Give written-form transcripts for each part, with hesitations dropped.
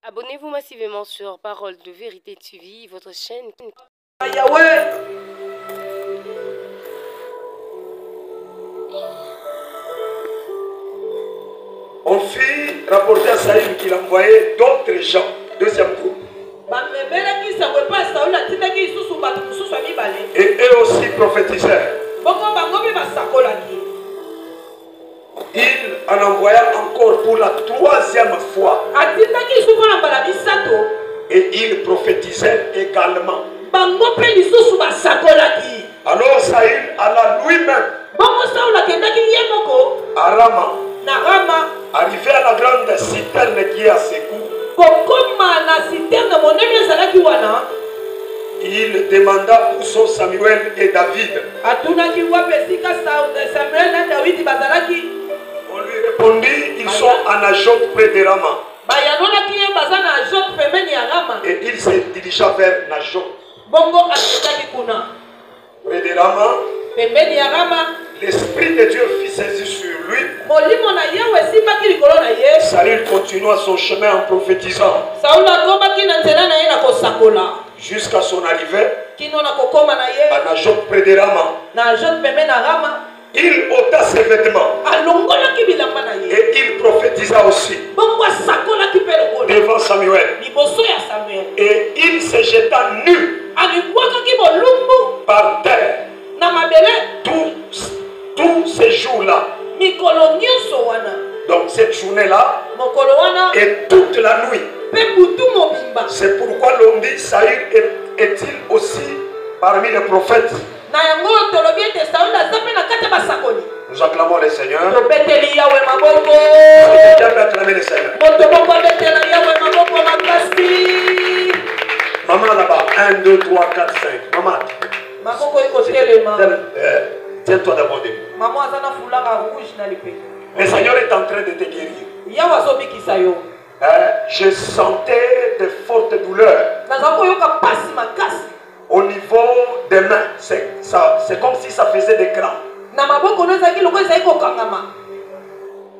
Abonnez-vous massivement sur Parole de Vérité TV, votre chaîne. Yahweh. On fit rapporter à Saïd qu'il envoyait d'autres gens, deuxième groupe. Et eux aussi prophétisèrent. Il en envoya encore pour la troisième fois. Et il prophétisait également. Alors Saïd alla lui-même à Rama, arrivé à la grande citerne qui est à Sékou. Il demanda où sont Samuel et David. On lui répondit, ils sont en Najot près de Rama. Et il se dirigea vers Najot. Près de Rama, l'Esprit de Dieu fit saisir sur lui. Saül continua son chemin en prophétisant jusqu'à son arrivée à Najot près de Rama. Il ôta ses vêtements et il prophétisa aussi devant Samuel. Et il se jeta nu par terre tous ces jours-là. Donc cette journée-là et toute la nuit. C'est pourquoi l'on dit Saül est-il aussi parmi les prophètes. Nous acclamons le Seigneur. C'est bien d'acclamer le Seigneur. Maman là-bas, 1, 2, 3, 4, 5. Maman. Tiens-toi d'abord debout. Le Seigneur est en train de te guérir. Je sentais de fortes douleurs au niveau des mains. C'est comme si ça faisait des crampes.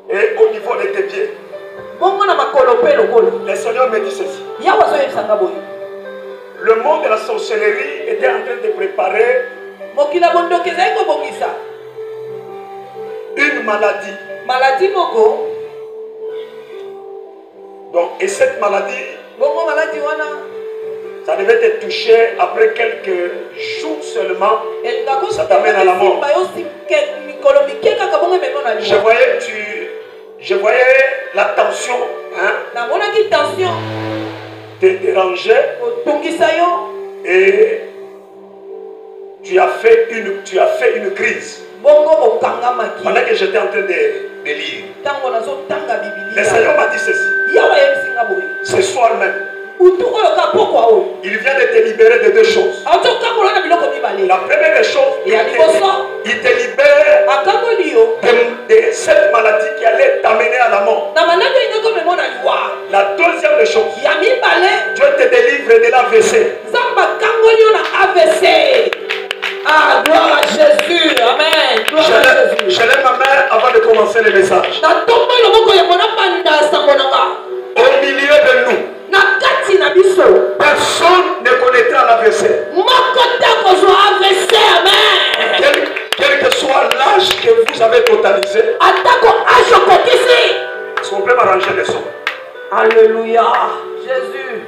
Et au niveau de tes pieds. Le Seigneur me dit ceci. Le monde de la sorcellerie était en train de préparer une maladie. Donc, et cette maladie, ça devait te toucher après quelques jours seulement. Ça t'amène à la mort. Je voyais la tension. Te dérangeait. Et tu as fait une crise. Pendant que j'étais en train de lire. Le Seigneur m'a dit ceci. Ce soir même. Il vient de te libérer de deux choses. La première chose, il te libère de cette maladie qui allait t'amener à la mort. La deuxième chose, Dieu te délivre de l'AVC. Ah, gloire à Jésus. Amen. Je lève ma main avant de commencer le message. Au milieu de nous, personne ne connaîtra l'AVC. Quel que soit l'âge que vous avez totalisé, est-ce qu'on peut m'arranger le son? Alléluia. Jésus.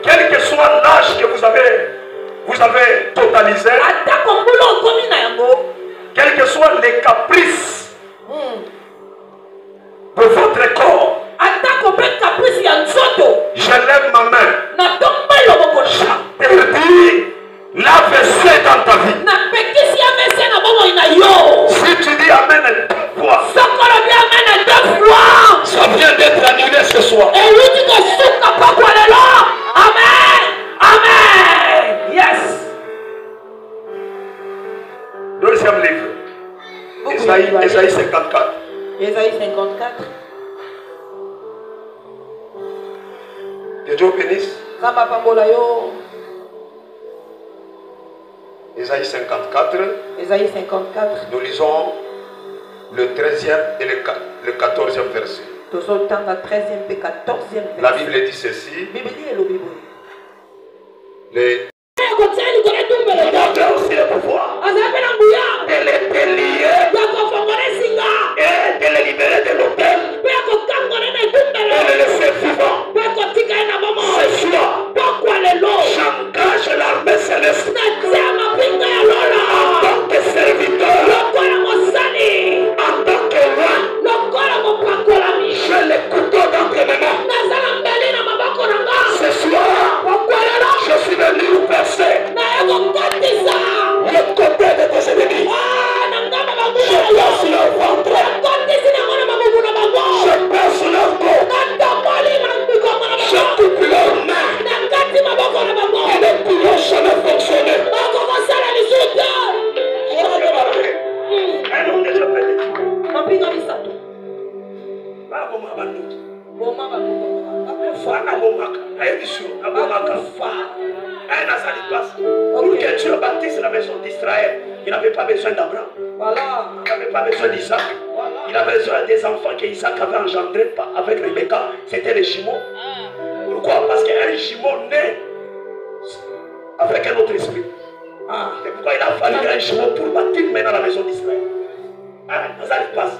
Quel que soit l'âge que vous avez totalisé, quels que soient les caprices de votre corps, je lève ma main. J'interdis l'AVC dans ta vie. Si tu dis Amen deux fois, ça vient d'être annulé ce soir. Amen. Amen. Yes. Deuxième livre. Ésaïe 54. Ésaïe 54. Que Dieu bénisse. Ésaïe 54. Ésaïe 54. Nous lisons le 13e et le 14e verset. La Bible dit ceci. Les aussi le pouvoir de les délier et de les libérer de l'autel et de les laisser vivants. Ce soir, j'engage l'armée céleste en tant que serviteur, en tant que roi. J'ai les couteaux dans mes mains. Ce soir, je suis venu percer le côté de tes ennemis. Je perce leur ventre. Je perce leur dos. Je coupe leurs mains. Ils ne pourront jamais fonctionner. Un homme déjà fait des pour que Dieu bâtisse la maison d'Israël, il n'avait pas besoin d'Abraham. Voilà. Il n'avait pas besoin d'Isaac. Il avait besoin des enfants qu'Isaac avait engendrés avec Rebecca. C'était les jumeaux. Pourquoi? Parce qu'un jumeau naît avec un autre esprit. C'est pourquoi il a fallu un jumeau pour bâtir maintenant la maison d'Israël. Ça se passe.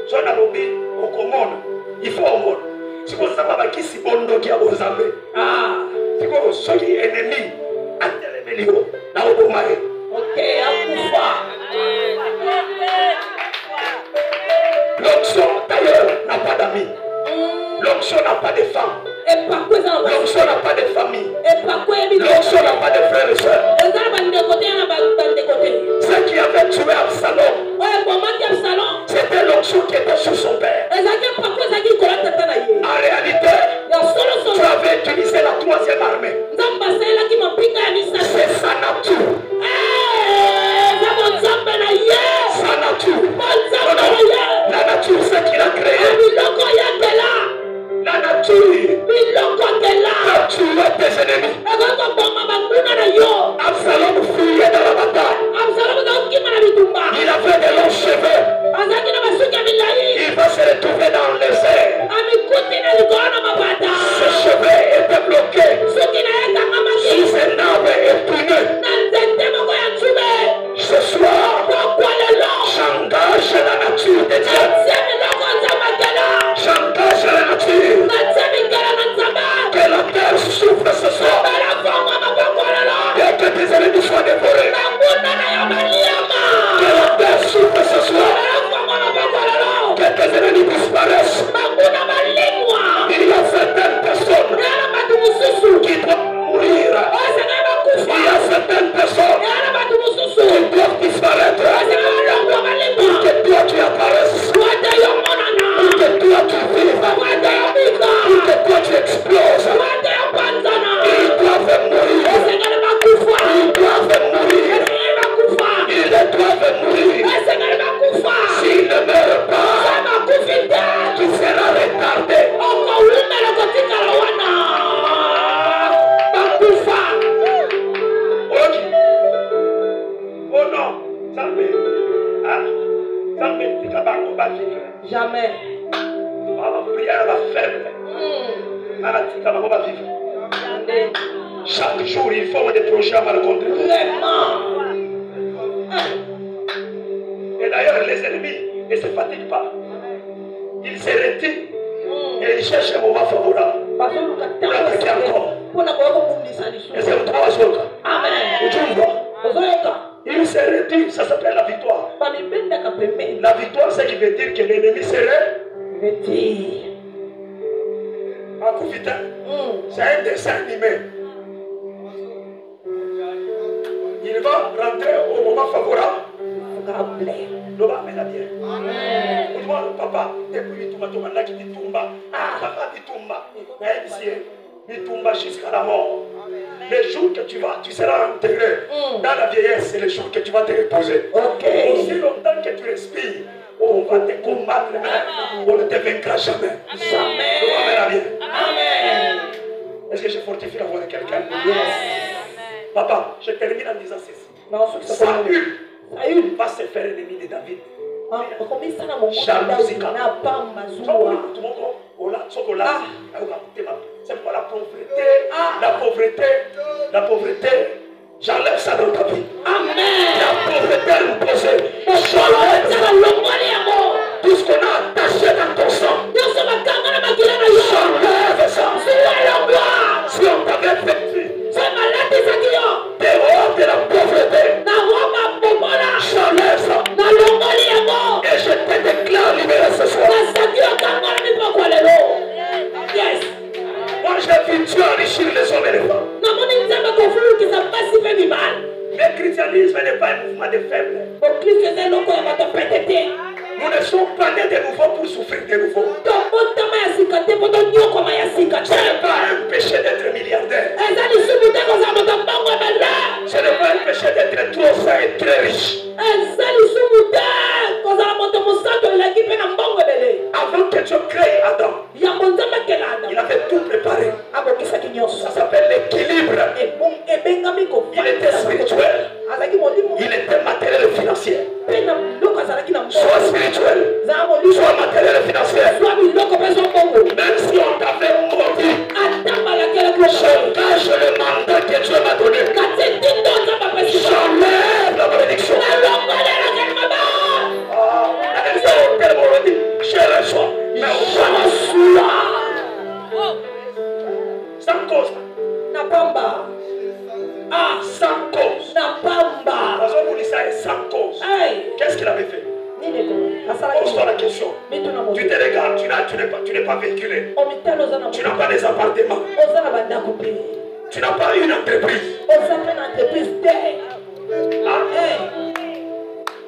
Si on a lobby au commande, il faut au monde. Si vous savez qui si bon qui a vos amis. Si vous soyez ennemis, attendez-les là au Bomaï. Ok, à Koufa. L'onction d'ailleurs n'a pas d'amis. L'onction n'a pas de femmes. L'onction n'a pas de famille. L'onction n'a pas de frères et sœurs. Ceux qui avaient tué Absalom, c'était l'onction qui était sur son père. En réalité, tu avais utilisé la troisième armée. C'est sa nature. Sa nature. La nature, c'est qu'il a créé. La nature a tué tes ennemis. Absalom fuyait dans la bataille. Il avait de longs cheveux. Il va se retrouver dans les airs. Ses cheveux étaient bloqués sous un arbre épineux. Ce soir, j'engage la nature de Dieu. J'engage la nature. Que la terre souffre ce soir. Et que tes ennemis soient dévorés. Que la terre souffre ce soir. Que tes ennemis disparaissent. Il y a certaines personnes qui doivent mourir. Il y a certaines personnes qui doivent disparaître. Pour que toi tu apparaisses. Pour que toi tu vives. Pour que toi tu exploses. Ils doivent mourir. Ils doivent mourir. Ils doivent mourir. S'ils ne meurent pas, tu seras retardé. Oh non, Jamais. Chaque jour, il faut des projets à rencontrer. Et d'ailleurs, les ennemis ne se fatiguent pas. Ils se retirent et ils cherchent un moment favorable pour attaquer encore. Et c'est le 3 jours. Il se retire, ça s'appelle la victoire. La victoire, c'est qui veut dire que l'ennemi se retire. C'est un dessin animé. Il va rentrer au moment favorable. Le va mener bien. Papa, depuis tu m'as dit Tumba. Papa dit Tumba. Tumba jusqu'à la mort. Le jour que tu seras intégré dans la vieillesse, c'est le jour que tu vas te reposer. Aussi longtemps que tu respires, on va te combattre. On ne te vaincra jamais. Jamais. Amen. Est-ce que je fortifie la voix de quelqu'un? Yes. Papa, je termine en disant ceci. Non, ce que ça Saül Saül. va se faire ennemi de David. Jalousie. Tout le monde, c'est pourquoi la pauvreté, j'enlève ça dans ta vie. Amen. La pauvreté nous posée. Tout ce qu'on a attaché dans ton sang, j'enlève ça. Si on t'avait fait dehors de la pauvreté, j'enlève ça. Et je te déclare libéré ce soir. Yes. Moi j'ai vu Dieu enrichir les hommes et les femmes. Le christianisme n'est pas un mouvement de faibles. Nous ne sommes pas nés de nouveau pour souffrir de nouveau. Ce n'est pas un péché d'être milliardaire. Ce n'est pas un péché d'être trop sain et très riche. Avant que Dieu crée Adam, il avait tout préparé. Ça s'appelle l'équilibre. Il était spirituel. Il était matériel et financier. Soit spirituel, soit matériel et financier. Même si on t'avait maudit, j'engage le mandat que Dieu m'a donné. J'enlève la malédiction. Je reçois. Mais on va sans cause. Sans cause. Sans cause. Qu'est-ce qu'il avait fait? Pose-toi la question. Tu te regardes, tu n'es pas véhiculé. Tu n'as pas des appartements. Tu n'as pas une entreprise.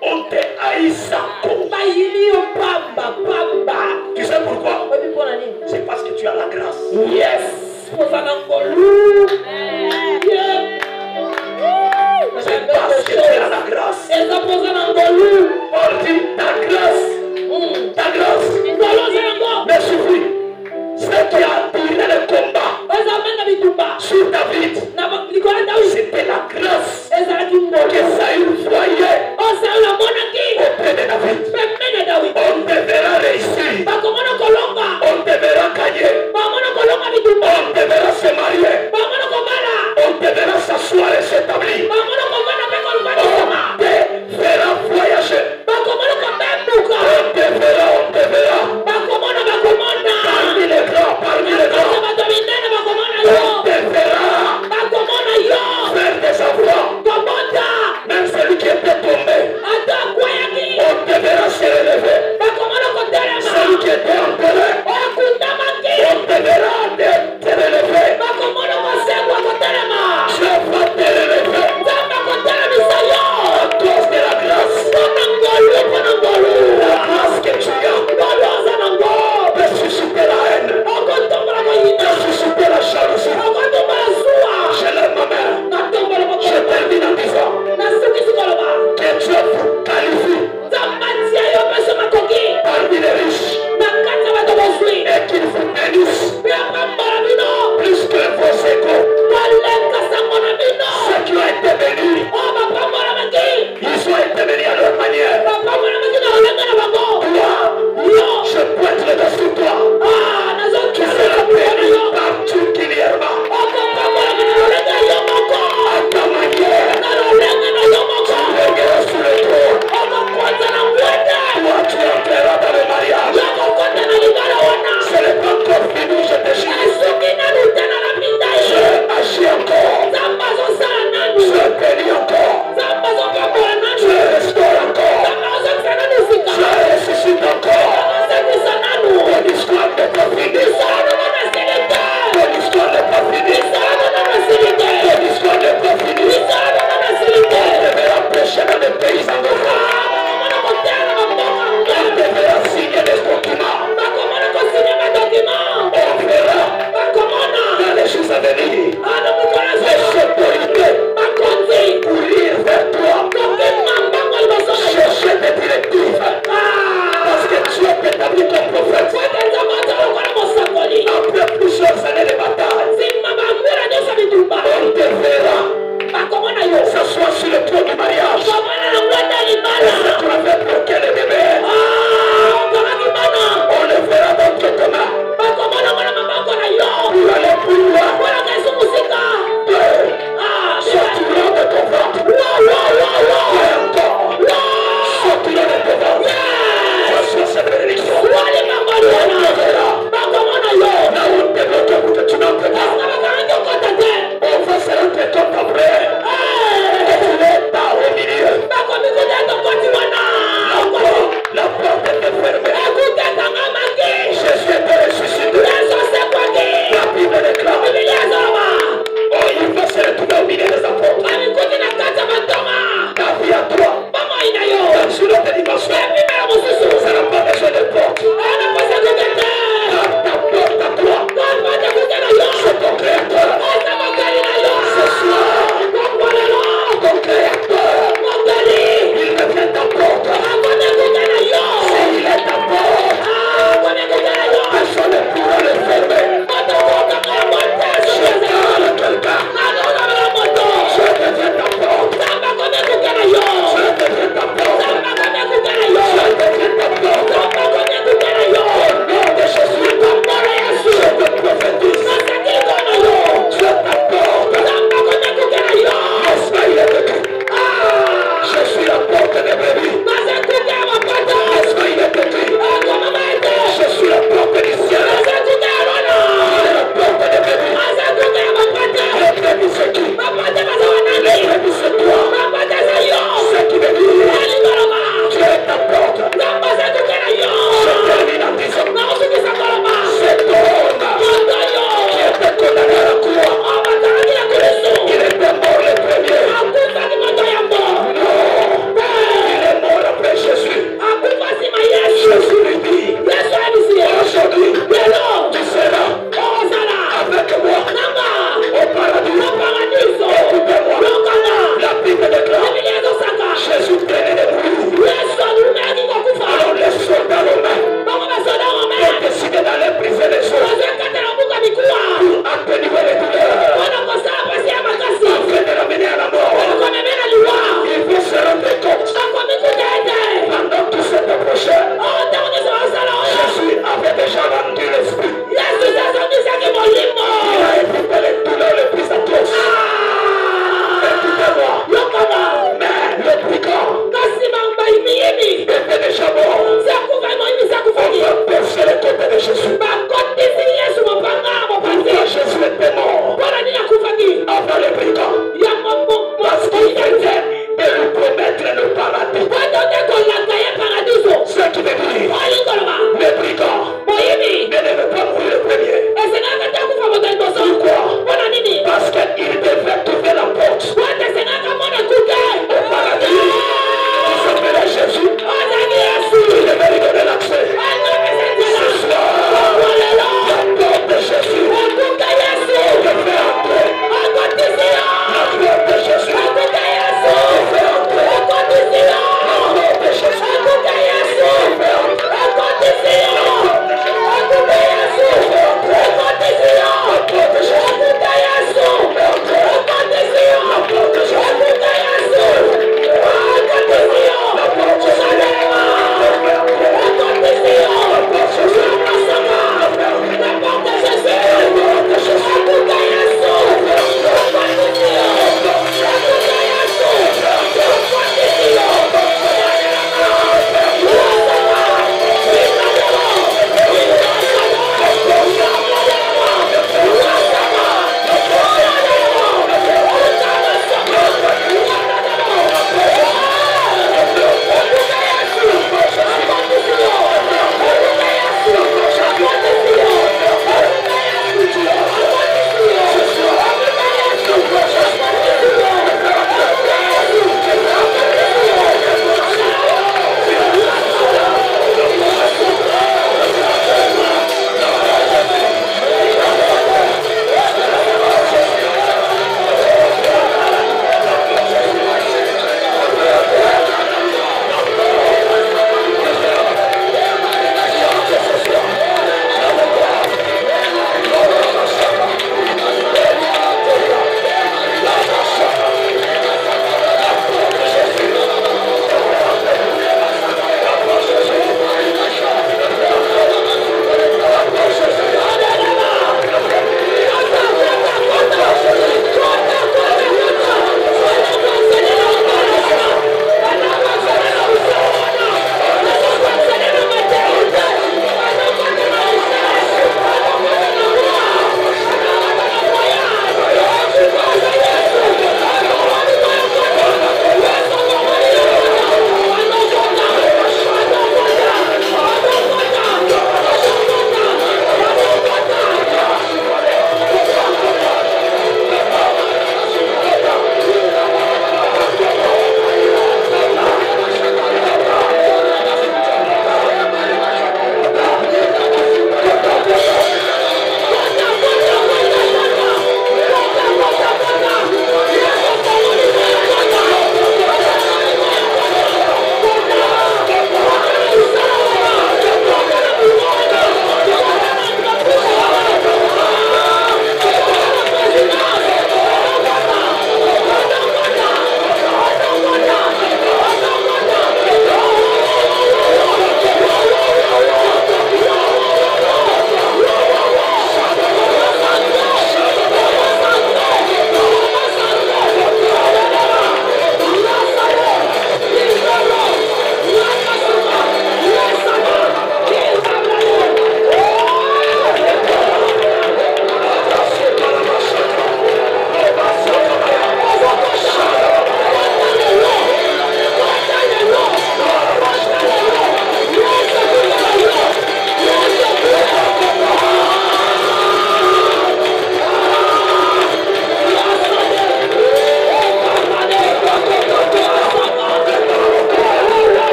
On te haït sans cause. Tu sais pourquoi? C'est parce que tu as la grâce. Yes. C'est parce que tu as la grâce. Paul dit ta grâce. Ta grâce me suffit. Ce qui a attiré le combat sur David, c'était la grâce que Saül voyait auprès de David. On te verra réussir. On te verra gagner. On te verra se marier. On te verra s'asseoir et s'établir. On te verra voyager. On te verra. Parmi les grands. On te verra.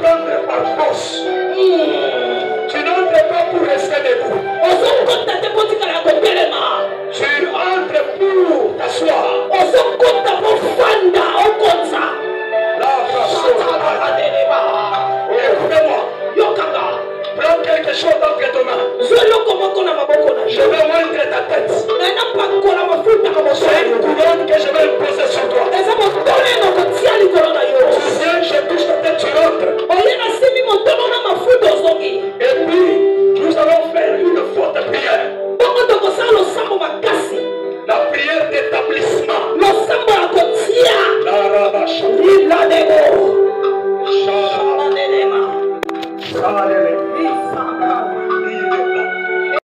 prendre par force. Tu n'entres pas pour rester debout.